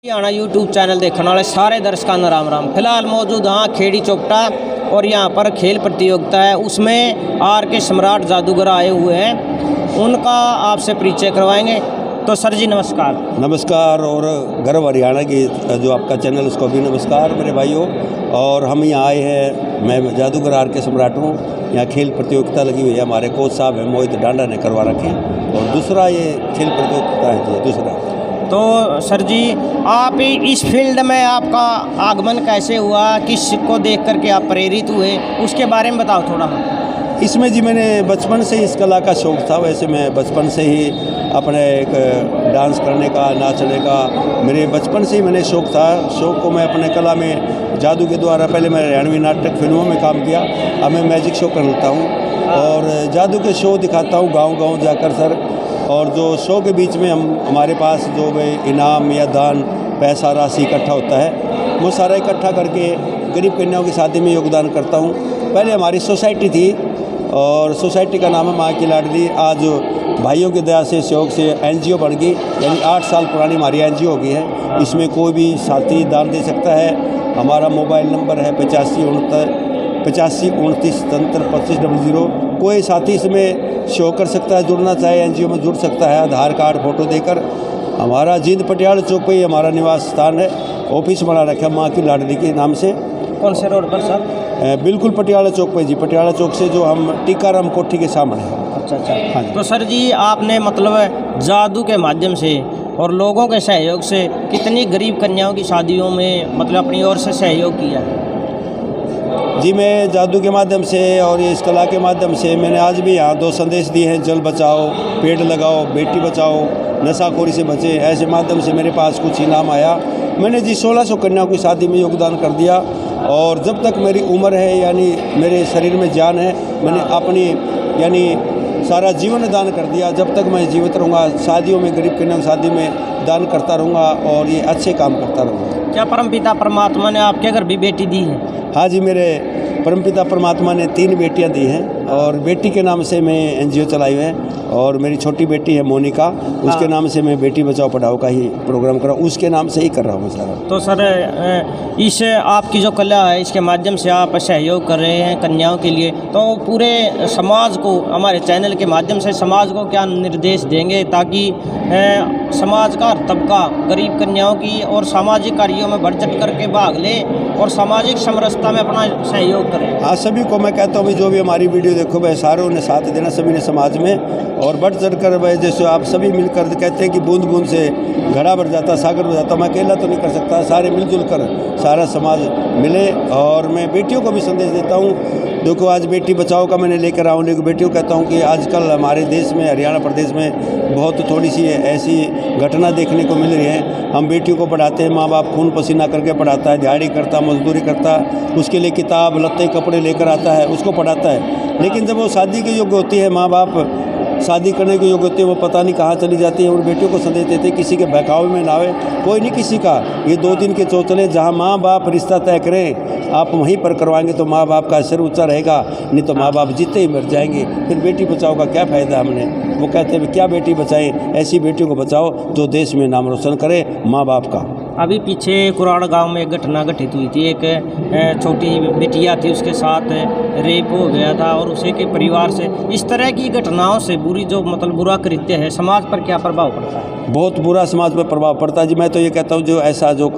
Haryana YouTube channel देखने वाले सारे दर्शकों को राम राम। फिलहाल मौजूद हाँ खेड़ी चौपटा और यहाँ पर खेल प्रतियोगिता है, उसमें आर के सम्राट जादूगर आए हुए हैं, उनका आपसे परिचय करवाएंगे। तो सर जी नमस्कार। नमस्कार और गर्व हरियाणा की जो आपका चैनल उसको भी नमस्कार मेरे भाइयों। और हम यहाँ आए हैं, मैं जादूगर आर के सम्राट हूँ। यहाँ खेल प्रतियोगिता लगी हुई है, हमारे कोच साहब हैं मोहित डांडा ने करवा रखे, और दूसरा ये खेल प्रतियोगिता है जी दूसरा। तो सर जी आप इस फील्ड में आपका आगमन कैसे हुआ, किसको देख करके आप प्रेरित हुए, उसके बारे में बताओ थोड़ा। इसमें जी मैंने बचपन से इस कला का शौक़ था। वैसे मैं बचपन से ही अपने एक डांस करने का, नाचने का, मेरे बचपन से ही मैंने शौक़ था। शौक़ को मैं अपने कला में जादू के द्वारा, पहले मैं हरियाणवी नाटक फिल्मों में काम किया, अब मैं मैजिक शो करता हूँ और जादू के शो दिखाता हूँ गाँव-गाँव जाकर सर। और जो शो के बीच में हमारे पास जो इनाम या दान पैसा राशि इकट्ठा होता है, वो सारा इकट्ठा करके गरीब कन्याओं की शादी में योगदान करता हूँ। पहले हमारी सोसाइटी थी और सोसाइटी का नाम है माँ की लाडली। आज भाइयों की दया से सहयोग से एनजीओ बन गई, यानी 8 साल पुरानी हमारी एनजीओ हो गई है। इसमें कोई भी साथी दान दे सकता है। हमारा मोबाइल नंबर है 8529 कोई साथी इसमें शो कर सकता है, जुड़ना चाहे एनजीओ में जुड़ सकता है, आधार कार्ड फ़ोटो देकर। हमारा जींद पटियाला चौक पे ही हमारा निवास स्थान है, ऑफिस बना रखा है माँ की लाडली के नाम से। कौन से रोड पर सर? बिल्कुल पटियाला चौक पे जी, पटियाला चौक से जो हम टीकाराम कोठी के सामने है। अच्छा अच्छा हाँ। तो सर जी आपने मतलब जादू के माध्यम से और लोगों के सहयोग से कितनी गरीब कन्याओं की शादियों में मतलब अपनी ओर से सहयोग किया है? जी मैं जादू के माध्यम से और ये इस कला के माध्यम से मैंने आज भी यहाँ 2 संदेश दिए हैं, जल बचाओ, पेड़ लगाओ, बेटी बचाओ, नशाखोरी से बचे। ऐसे माध्यम से मेरे पास कुछ इनाम आया। मैंने जी 1600 कन्याओं की शादी में योगदान कर दिया। और जब तक मेरी उम्र है, यानी मेरे शरीर में जान है, मैंने अपनी यानी सारा जीवन दान कर दिया। जब तक मैं जीवित रहूँगा शादियों में, गरीब कन्याओं की शादी में दान करता रहूँगा और ये अच्छे काम करता रहूँगा। क्या परमपिता परमात्मा ने आपके घर भी बेटी दी है? हाँ जी, मेरे परमपिता परमात्मा ने 3 बेटियां दी हैं और बेटी के नाम से मैं एनजीओ चलाई हुई है। और मेरी छोटी बेटी है मोनिका, उसके नाम से मैं बेटी बचाओ पढ़ाओ का ही प्रोग्राम कर रहा हूँ, उसके नाम से ही कर रहा हूँ सारा। तो सर इस आपकी जो कला है इसके माध्यम से आप सहयोग कर रहे हैं कन्याओं के लिए, तो पूरे समाज को, हमारे चैनल के माध्यम से समाज को क्या निर्देश देंगे ताकि समाज का हर तबका गरीब कन्याओं की और सामाजिक कार्यों में बढ़ चढ़ करके भाग ले और सामाजिक समरसता में अपना सहयोग करें? हाँ, सभी को मैं कहता हूँ जो भी हमारी वीडियो देखो भाई, सारों ने साथ देना, सभी ने समाज में और बढ़ चढ़ कर भाई, जैसे आप सभी मिलकर कहते हैं कि बूंद बूंद से घड़ा भर जाता, सागर भर जाता। मैं अकेला तो नहीं कर सकता, सारे मिलजुल कर सारा समाज मिले। और मैं बेटियों को भी संदेश देता हूँ, देखो आज बेटी बचाओ का मैंने लेकर आऊँ, लेकिन बेटियों को कहता हूँ कि आजकल हमारे देश में, हरियाणा प्रदेश में बहुत थोड़ी सी ऐसी घटना देखने को मिल रही है। हम बेटियों को पढ़ाते हैं, माँ बाप खून पसीना करके पढ़ाता है, दिहाड़ी करता, मजदूरी करता, उसके लिए किताब लत्ते कपड़े लेकर आता है, उसको पढ़ाता है। लेकिन जब वो शादी के योग्य होती है, माँ बाप शादी करने के योग्य होते हैं, वो पता नहीं कहाँ चली जाती है। उन बेटियों को संदेश देते हैं किसी के बहकावे में ना आवे, कोई नहीं किसी का। ये 2 दिन के चौचले जहाँ माँ बाप रिश्ता तय करें, आप वहीं पर करवाएंगे तो माँ बाप का सिर ऊंचा रहेगा, नहीं तो माँ बाप जीते ही मर जाएंगे। फिर बेटी बचाओ का क्या फ़ायदा हमने? वो कहते हैं क्या बेटी बचाएं? ऐसी बेटियों को बचाओ जो देश में नाम रोशन करे माँ बाप का। अभी पीछे कुराड़ गांव में एक घटना घटित हुई थी, एक छोटी बिटिया थी, उसके साथ रेप हो गया था और उसे के परिवार से इस तरह की घटनाओं से बुरी जो मतलब बुरा कृत्य है, समाज पर क्या प्रभाव पड़ता है? बहुत बुरा समाज पर प्रभाव पड़ता है जी। मैं तो ये कहता हूँ जो ऐसा जो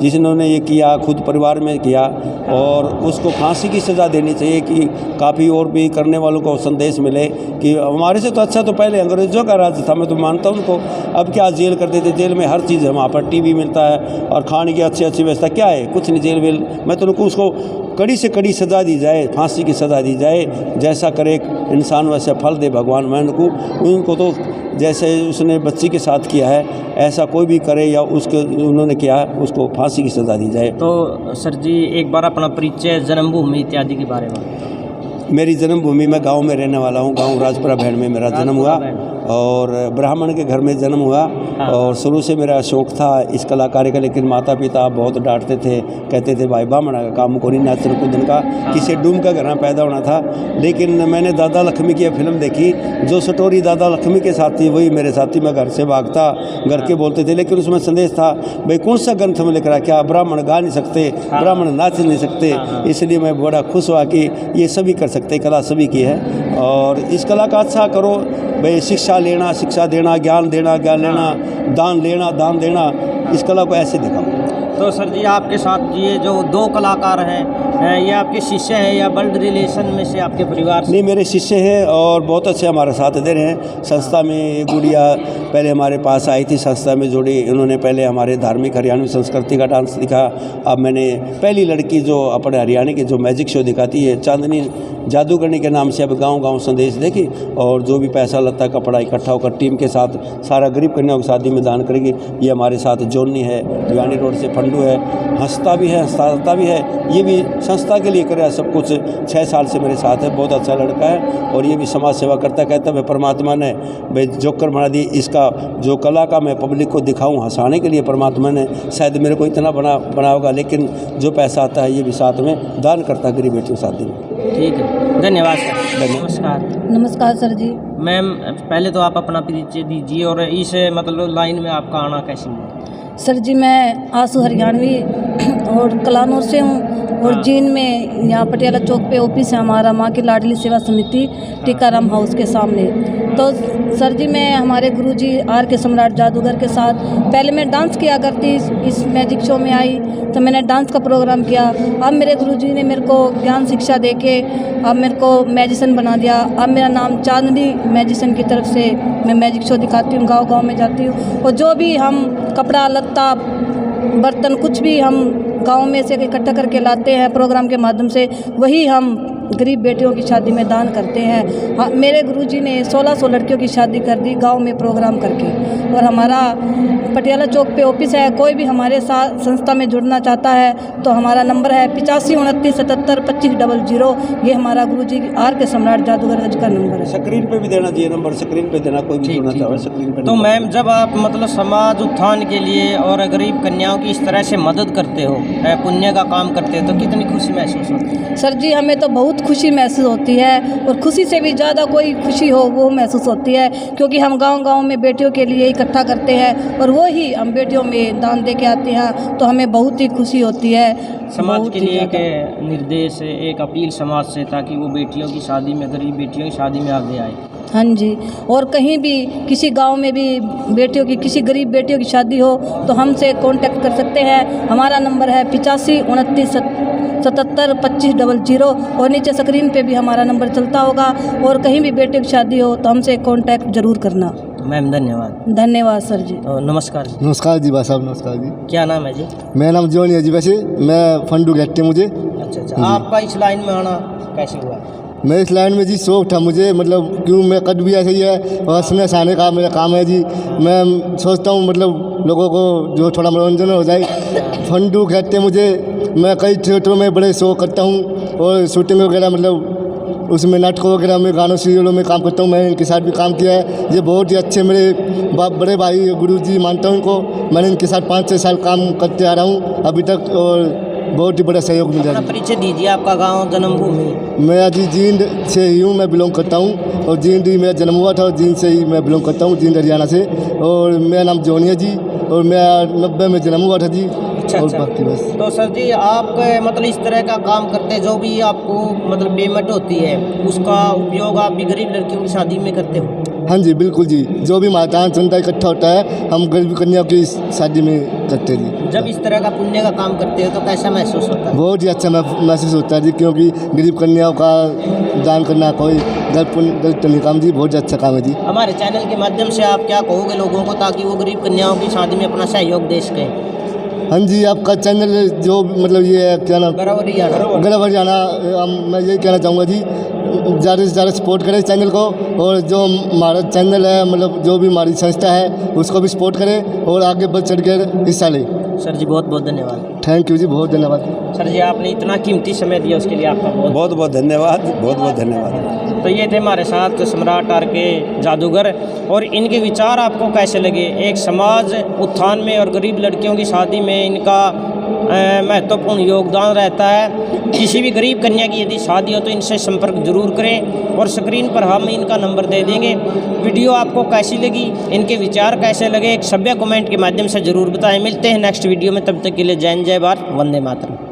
जिन्होंने ये किया खुद परिवार में किया, और उसको फांसी की सज़ा देनी चाहिए कि काफ़ी और भी करने वालों को संदेश मिले कि हमारे से तो अच्छा तो पहले अंग्रेज़ों का राज था, मैं तो मानता हूँ उनको। अब क्या जेल कर देते, जेल में हर चीज़ है, वहाँ पर टीवी मिलता है और खाने की अच्छी अच्छी व्यवस्था, क्या है? कुछ नहीं, जेल वेल। मैं तो उनको उसको कड़ी से कड़ी सज़ा दी जाए, फांसी की सज़ा दी जाए। जैसा करे इंसान वैसे फल दे भगवान। मैं उनको तो जैसे उसने बच्ची के साथ किया है ऐसा कोई भी करे या उसके उन्होंने किया है, उसको फांसी की सज़ा दी जाए। तो सर जी एक बार अपना परिचय, जन्मभूमि इत्यादि के बारे में। मेरी जन्मभूमि, मैं गांव में रहने वाला हूं, गांव राजपुरा भैड़ में मेरा जन्म हुआ। और ब्राह्मण के घर में जन्म हुआ और शुरू से मेरा शौक़ था इस कलाकारी का, लेकिन माता पिता बहुत डांटते थे, कहते थे भाई ब्राह्मण का काम को नहीं, नाचन कूदन का, किसी डूम का घर में पैदा होना था। लेकिन मैंने दादा लक्ष्मी की फिल्म देखी, जो स्टोरी दादा लक्ष्मी के साथ थी वही मेरे साथी, मैं घर से भागता, घर के बोलते थे, लेकिन उसमें संदेश था भाई कौन सा ग्रंथ में लिख रहा, क्या ब्राह्मण गा नहीं सकते, ब्राह्मण नाच नहीं सकते। इसलिए मैं बड़ा खुश हुआ कि ये सभी कर सकते, कला सभी की है और इस कला का अच्छा करो भाई, शिक्षा लेना, शिक्षा देना, ज्ञान देना, ज्ञान लेना, दान लेना, दान देना, इस कला को ऐसे दिखाओ। तो सर जी आपके साथ ये जो दो कलाकार हैं, ये आपके शिष्य हैं या ब्लड रिलेशन में से आपके परिवार से? नहीं, मेरे शिष्य हैं और बहुत अच्छे हमारे साथ दे रहे हैं। संस्था में एक गुड़िया पहले हमारे पास आई थी, संस्था में जुड़ी, इन्होंने पहले हमारे धार्मिक हरियाणवी संस्कृति का डांस दिखा। अब मैंने पहली लड़की जो अपने हरियाणा की जो मैजिक शो दिखाती है, चांदनी जादूगरनी के नाम से, अब गांव-गांव संदेश देखी और जो भी पैसा लगता कपड़ा इकट्ठा होकर टीम के साथ सारा गरीब कन्याओं की शादी में दान करेगी। ये हमारे साथ जोनी है, भिवानी रोड से फंडू है, हंसता भी है, हंसता भी है, ये भी संस्था के लिए करे सब कुछ। 6 साल से मेरे साथ है, बहुत अच्छा लड़का है और ये भी समाज सेवा करता, कहता है परमात्मा ने भाई जोकर बना दी, इसका जो कला का मैं पब्लिक को दिखाऊं हंसाने के लिए परमात्मा ने शायद मेरे को इतना बना होगा, लेकिन जो पैसा आता है ये भी साथ में दान करता गरीब बेटियों शादी में। ठीक है, धन्यवाद सर। नमस्कार। नमस्कार सर जी। मैम पहले तो आप अपना परिचय दीजिए और इस मतलब लाइन में आपका आना कैसे हुआ? सर जी मैं आंसू हरियाणवी और कलानौर से हूँ और जीन में यहाँ पटियाला चौक पे ऑफिस है हमारा, माँ की लाडली सेवा समिति, टीकाराम हाउस के सामने। तो सर जी मैं हमारे गुरुजी आर के सम्राट जादूगर के साथ पहले मैं डांस किया करती, इस मैजिक शो में आई तो मैंने डांस का प्रोग्राम किया। अब मेरे गुरुजी ने मेरे को ज्ञान शिक्षा देके अब मेरे को मैजिशियन बना दिया। अब मेरा नाम चांदनी मैजिशियन की तरफ से मैं मैजिक शो दिखाती हूँ, गाँव-गाँव में जाती हूँ और जो भी हम कपड़ा लत्ता बर्तन कुछ भी हम गांव में से इकट्ठा करके लाते हैं प्रोग्राम के माध्यम से, वही हम गरीब बेटियों की शादी में दान करते हैं। हाँ, मेरे गुरुजी ने 1600 लड़कियों की शादी कर दी गांव में प्रोग्राम करके। और हमारा पटियाला चौक पे ऑफिस है, कोई भी हमारे साथ संस्था में जुड़ना चाहता है तो हमारा नंबर है 85 29 77 25 00। ये हमारा गुरुजी आर के सम्राट जादूगर का नंबर है। स्क्रीन पे भी देना चाहिए नंबर, स्क्रीन पे देना, कोई भी जुड़ना चाहे स्क्रीन पे। तो मैम जब आप मतलब समाज उत्थान के लिए और गरीब कन्याओं की इस तरह से मदद करते हो, पुण्य का काम करते हो, तो कितनी खुशी महसूस होती है? सर जी हमें तो बहुत खुशी महसूस होती है और खुशी से भी ज़्यादा कोई खुशी हो वो महसूस होती है, क्योंकि हम गांव-गांव में बेटियों के लिए इकट्ठा करते हैं और वो ही हम बेटियों में दान दे के आते हैं, तो हमें बहुत ही खुशी होती है। समाज के लिए एक निर्देश, एक अपील समाज से, ताकि वो बेटियों की शादी में, गरीब बेटियों की शादी में आगे आए। हाँ जी, और कहीं भी किसी गांव में भी बेटियों की, किसी गरीब बेटियों की शादी हो तो हमसे कांटेक्ट कर सकते हैं। हमारा नंबर है 85 29 77 25 00 और नीचे स्क्रीन पे भी हमारा नंबर चलता होगा। और कहीं भी बेटियों की शादी हो तो हमसे कांटेक्ट जरूर करना। मैम धन्यवाद। धन्यवाद सर जी। नमस्कार। नमस्कार जी भाई साहब, नमस्कार जी। क्या नाम है जी? मेरा नाम जोनी है जी। वैसे मैं फंडू कहते हैं मुझे। अच्छा, आपका इस लाइन में आना कैसे हुआ? मैं इस लाइन में जी शौक था मुझे, मतलब क्यों मैं कद भी ऐसे ही है और हंसने हंसाने का मेरा काम है जी। मैं सोचता हूँ मतलब लोगों को जो थोड़ा मनोरंजन हो जाए। फंडू कहते हैं मुझे। मैं कई थिएटरों में बड़े शो करता हूँ और शूटिंग वगैरह, मतलब उसमें नाटकों वगैरह में, गानों सीरियलों में काम करता हूँ। मैं इनके साथ भी काम किया है। ये बहुत ही अच्छे मेरे बड़े भाई गुरुजी मानता हूँ इनको। मैंने इनके साथ 5-6 साल काम करते आ रहा हूँ अभी तक और बहुत ही बड़ा सहयोग मिल रहा है। परिचय दीजिए, आपका गांव, जन्मभूमि? मैं जी जींद से ही हूँ, मैं बिलोंग करता हूँ और जींद ही मेरा जन्म हुआ था और जींद से ही मैं बिलोंग करता हूँ, जींद हरियाणा से। और मेरा नाम जोनी है जी और मैं 90 में जन्म हुआ था जी। अच्छा, और बाकी बस। तो सर जी आप मतलब इस तरह का काम करते हैं, जो भी आपको मतलब पेमेंट होती है उसका उपयोग आप भी गरीब लड़कियों की शादी में करते हो? हाँ जी बिल्कुल जी, जो भी माताएं चंदा इकट्ठा होता है हम गरीब कन्याओं की शादी में करते हैं जी। जब इस तरह का पुण्य का काम करते हो तो कैसा महसूस होता है? बहुत ही अच्छा महसूस होता है जी, क्योंकि गरीब कन्याओं का दान करना कोई गलत नहीं काम जी, बहुत अच्छा काम है जी। हमारे चैनल के माध्यम से आप क्या कहोगे लोगों को, ताकि वो गरीब कन्याओं की शादी में अपना सहयोग दे सकें? हाँ जी, आपका चैनल जो मतलब ये है क्या नाम, गर्व हरियाणा। गर्व हरियाणा, मैं यही कहना चाहूँगा जी। ज़्यादा से ज़्यादा सपोर्ट करें इस चैनल को, और जो हमारा चैनल है मतलब जो भी हमारी संस्था है उसको भी सपोर्ट करें और आगे बढ़ चढ़ कर हिस्सा लें। सर जी बहुत बहुत धन्यवाद। थैंक यू जी, बहुत धन्यवाद। सर जी आपने इतना कीमती समय दिया उसके लिए आपका बहुत बहुत बहुत धन्यवाद, बहुत बहुत धन्यवाद। तो ये थे हमारे साथ सम्राट आर के जादूगर, और इनके विचार आपको कैसे लगे? एक समाज उत्थान में और गरीब लड़कियों की शादी में इनका महत्वपूर्ण योगदान रहता है। किसी भी गरीब कन्या की यदि शादी हो तो इनसे संपर्क जरूर करें, और स्क्रीन पर हम इनका नंबर दे देंगे। वीडियो आपको कैसी लगी, इनके विचार कैसे लगे, एक सभ्य कमेंट के माध्यम से ज़रूर बताएं। मिलते हैं नेक्स्ट वीडियो में, तब तक के लिए जय हिंद, जय भारत, वंदे मातरम।